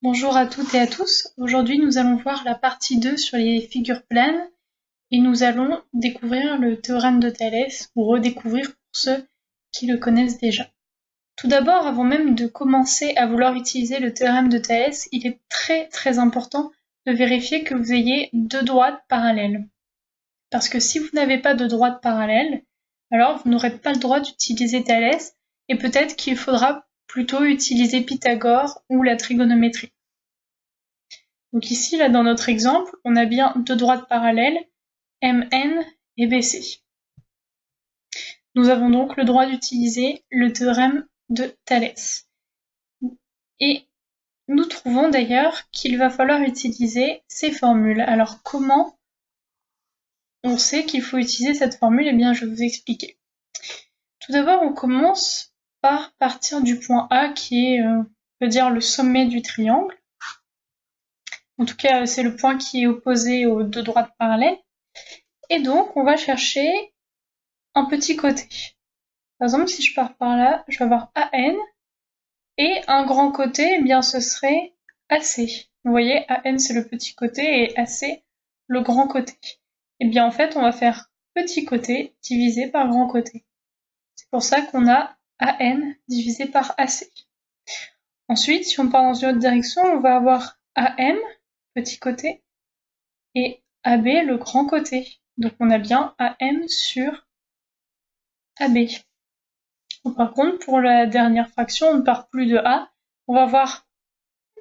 Bonjour à toutes et à tous, aujourd'hui nous allons voir la partie 2 sur les figures planes et nous allons découvrir le théorème de Thalès ou redécouvrir pour ceux qui le connaissent déjà. Tout d'abord, avant même de commencer à vouloir utiliser le théorème de Thalès, il est très important de vérifier que vous ayez deux droites parallèles. Parce que si vous n'avez pas de droite parallèle, alors vous n'aurez pas le droit d'utiliser Thalès et peut-être qu'il faudra plutôt utiliser Pythagore ou la trigonométrie. Donc ici, là, dans notre exemple, on a bien deux droites parallèles, MN et BC. Nous avons donc le droit d'utiliser le théorème de Thalès. Et nous trouvons d'ailleurs qu'il va falloir utiliser ces formules. Alors comment on sait qu'il faut utiliser cette formule? Eh bien, je vais vous expliquer. Tout d'abord, on commence par partir du point A qui est, on peut dire, le sommet du triangle. En tout cas, c'est le point qui est opposé aux deux droites parallèles. Et donc, on va chercher un petit côté. Par exemple, si je pars par là, je vais avoir AN. Et un grand côté, eh bien, ce serait AC. Vous voyez, AN, c'est le petit côté et AC, le grand côté. Eh bien, en fait, on va faire petit côté divisé par grand côté. C'est pour ça qu'on a AN divisé par AC. Ensuite, si on part dans une autre direction, on va avoir AM, petit côté, et AB, le grand côté. Donc on a bien AM sur AB. Donc, par contre, pour la dernière fraction, on ne part plus de A. On va voir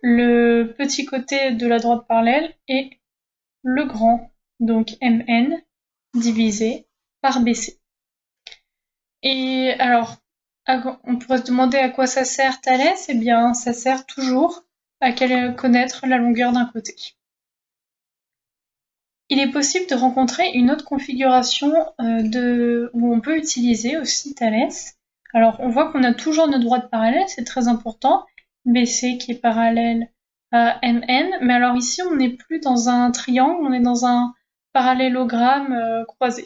le petit côté de la droite parallèle et le grand, donc MN, divisé par BC. Et alors, on pourrait se demander à quoi ça sert Thalès. Eh bien, ça sert toujours à connaître la longueur d'un côté. Il est possible de rencontrer une autre configuration où on peut utiliser aussi Thalès. Alors, on voit qu'on a toujours nos droites parallèles, c'est très important. BC qui est parallèle à MN, mais alors ici, on n'est plus dans un triangle, on est dans un parallélogramme croisé.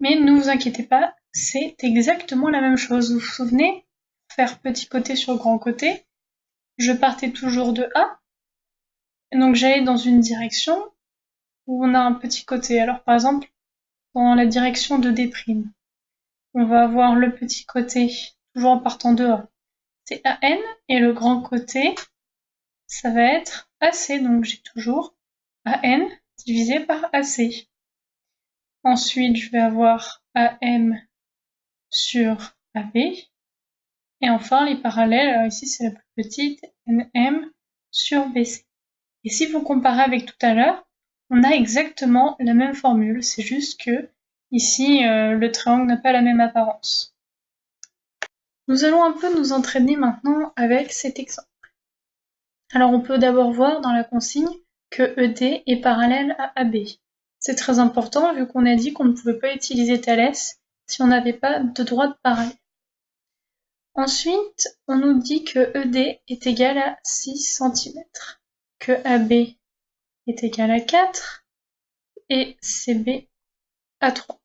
Mais ne vous inquiétez pas, c'est exactement la même chose. Vous vous souvenez, faire petit côté sur grand côté, je partais toujours de A, et donc j'allais dans une direction où on a un petit côté. Alors par exemple, dans la direction de D', on va avoir le petit côté, toujours en partant de A, c'est AN, et le grand côté, ça va être AC, donc j'ai toujours AN divisé par AC. Ensuite, je vais avoir AM sur AB. Et enfin, les parallèles, alors ici c'est la plus petite, NM sur BC. Et si vous comparez avec tout à l'heure, on a exactement la même formule, c'est juste que ici le triangle n'a pas la même apparence. Nous allons un peu nous entraîner maintenant avec cet exemple. Alors on peut d'abord voir dans la consigne que ED est parallèle à AB. C'est très important vu qu'on a dit qu'on ne pouvait pas utiliser Thalès si on n'avait pas de droite parallèle. Ensuite, on nous dit que ED est égal à 6 cm, que AB est égal à 4 et CB à 3.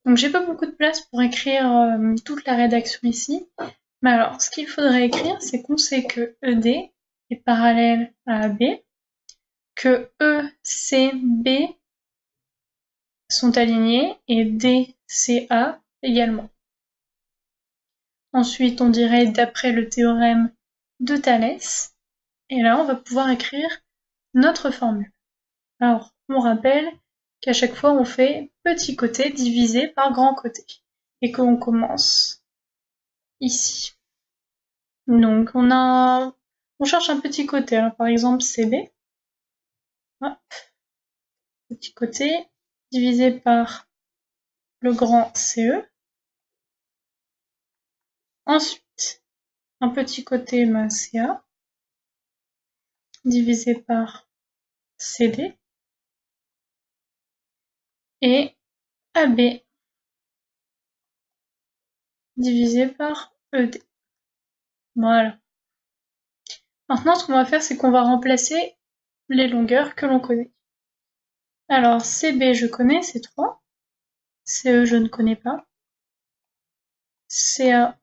Donc j'ai pas beaucoup de place pour écrire toute la rédaction ici, mais alors ce qu'il faudrait écrire, c'est qu'on sait que ED est parallèle à AB, que ECB sont alignés et DCA également. Ensuite, on dirait d'après le théorème de Thalès, et là, on va pouvoir écrire notre formule. Alors, on rappelle qu'à chaque fois, on fait petit côté divisé par grand côté, et qu'on commence ici. Donc, on cherche un petit côté. Alors, par exemple, CB. Hop. Petit côté divisé par le grand CE. Ensuite, un petit côté CA divisé par CD et AB divisé par ED. Voilà. Maintenant, ce qu'on va faire, c'est qu'on va remplacer les longueurs que l'on connaît. Alors, CB, je connais, c'est 3. CE, je ne connais pas. CA,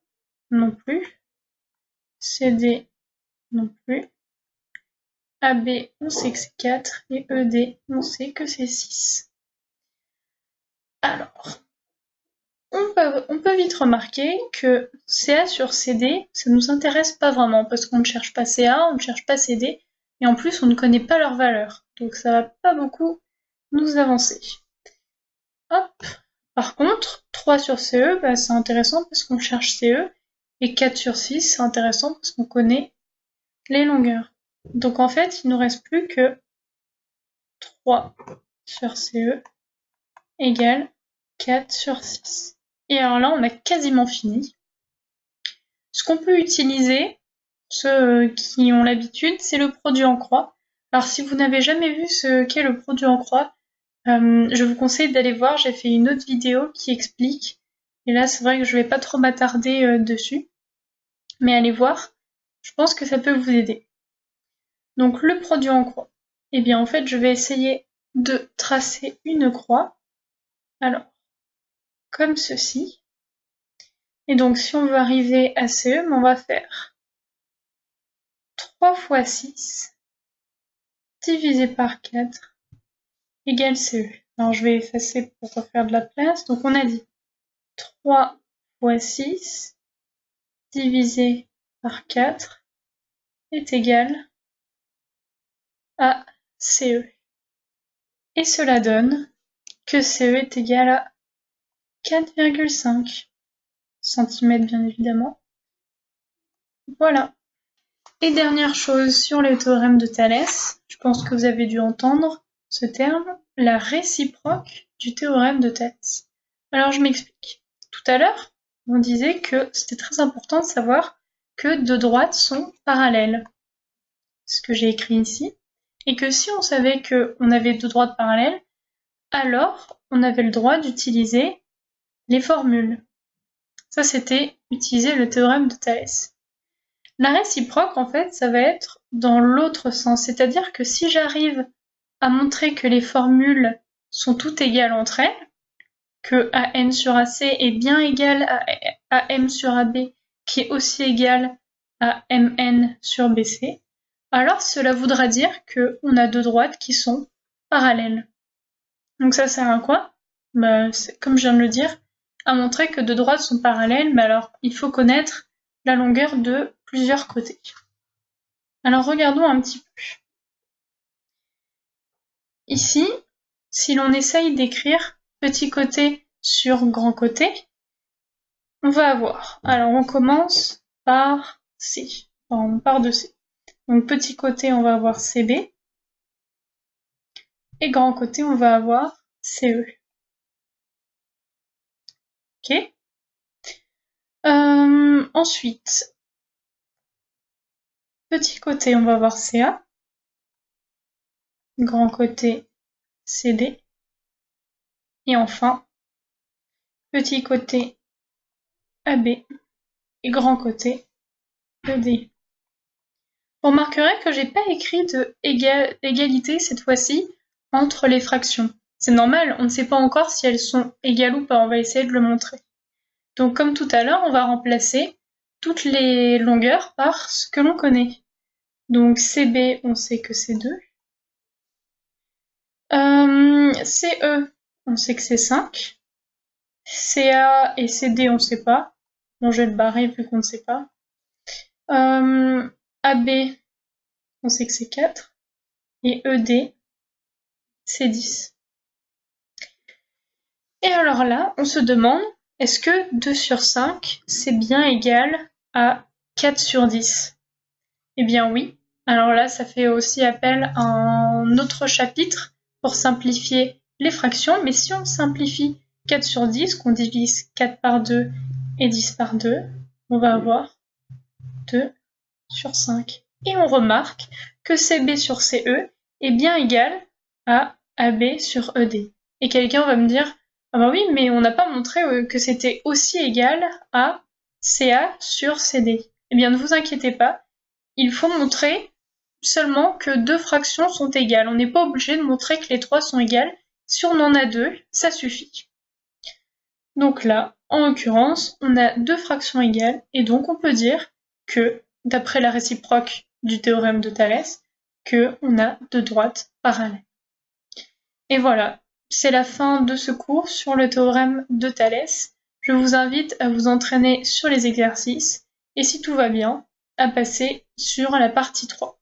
non plus. CD, non plus. AB, on sait que c'est 4. Et ED, on sait que c'est 6. Alors, on peut vite remarquer que CA sur CD, ça ne nous intéresse pas vraiment, parce qu'on ne cherche pas CA, on ne cherche pas CD, et en plus on ne connaît pas leur valeur. Donc ça va pas beaucoup nous avancer. Hop. Par contre, 3 sur CE, bah, c'est intéressant parce qu'on cherche CE, et 4 sur 6, c'est intéressant parce qu'on connaît les longueurs. Donc en fait, il ne nous reste plus que 3 sur CE égale 4 sur 6. Et alors là, on a quasiment fini. Ce qu'on peut utiliser, ceux qui ont l'habitude, c'est le produit en croix. Alors si vous n'avez jamais vu ce qu'est le produit en croix, je vous conseille d'aller voir, j'ai fait une autre vidéo qui explique. Et là, c'est vrai que je vais pas trop m'attarder dessus. Mais allez voir, je pense que ça peut vous aider. Donc le produit en croix. Eh bien en fait, je vais essayer de tracer une croix. Alors, comme ceci. Et donc si on veut arriver à CE, on va faire 3 fois 6 divisé par 4 égale CE. Alors je vais effacer pour refaire de la place. Donc on a dit 3 fois 6 divisé par 4 est égal à CE. Et cela donne que CE est égal à 4,5 cm bien évidemment. Voilà. Et dernière chose sur les théorèmes de Thalès, je pense que vous avez dû entendre ce terme, la réciproque du théorème de Thalès. Alors je m'explique. Tout à l'heure, on disait que c'était très important de savoir que deux droites sont parallèles. C'est ce que j'ai écrit ici. Et que si on savait qu'on avait deux droites parallèles, alors on avait le droit d'utiliser les formules. Ça, c'était utiliser le théorème de Thalès. La réciproque, en fait, ça va être dans l'autre sens. C'est-à-dire que si j'arrive à montrer que les formules sont toutes égales entre elles, que AN sur AC est bien égal à AM sur AB, qui est aussi égal à MN sur BC, alors cela voudra dire qu'on a deux droites qui sont parallèles. Donc ça sert à quoi? Comme je viens de le dire, à montrer que deux droites sont parallèles, mais alors il faut connaître la longueur de plusieurs côtés. Alors regardons un petit peu. Ici, si l'on essaye d'écrire petit côté sur grand côté, on va avoir. Alors on commence par C. Enfin, on part de C. Donc petit côté, on va avoir CB. Et grand côté, on va avoir CE. Ok. Ensuite, petit côté, on va avoir CA. Grand côté, CD. Et enfin, petit côté, AB. Et grand côté, ED. Vous remarquerez que j'ai pas écrit de égalité cette fois-ci entre les fractions. C'est normal, on ne sait pas encore si elles sont égales ou pas, on va essayer de le montrer. Donc comme tout à l'heure, on va remplacer toutes les longueurs par ce que l'on connaît. Donc CB, on sait que c'est 2. CE, on sait que c'est 5. CA et CD, on ne sait pas. Bon, je vais le barrer vu qu'on ne sait pas. AB, on sait que c'est 4. Et ED, c'est 10. Et alors là, on se demande, est-ce que 2 sur 5, c'est bien égal à 4 sur 10? Eh bien oui. Alors là, ça fait aussi appel à un autre chapitre pour simplifier les fractions. Mais si on simplifie 4 sur 10, qu'on divise 4 par 2 et 10 par 2, on va avoir 2 sur 5. Et on remarque que CB sur CE est bien égal à AB sur ED. Et quelqu'un va me dire, ah bah oui, mais on n'a pas montré que c'était aussi égal à CA sur CD. Eh bien, ne vous inquiétez pas, il faut montrer seulement que deux fractions sont égales. On n'est pas obligé de montrer que les trois sont égales. Si on en a deux, ça suffit. Donc là, en l'occurrence, on a deux fractions égales, et donc on peut dire que, d'après la réciproque du théorème de Thalès, qu'on a deux droites parallèles. Et voilà, c'est la fin de ce cours sur le théorème de Thalès. Je vous invite à vous entraîner sur les exercices, et si tout va bien, à passer sur la partie 3.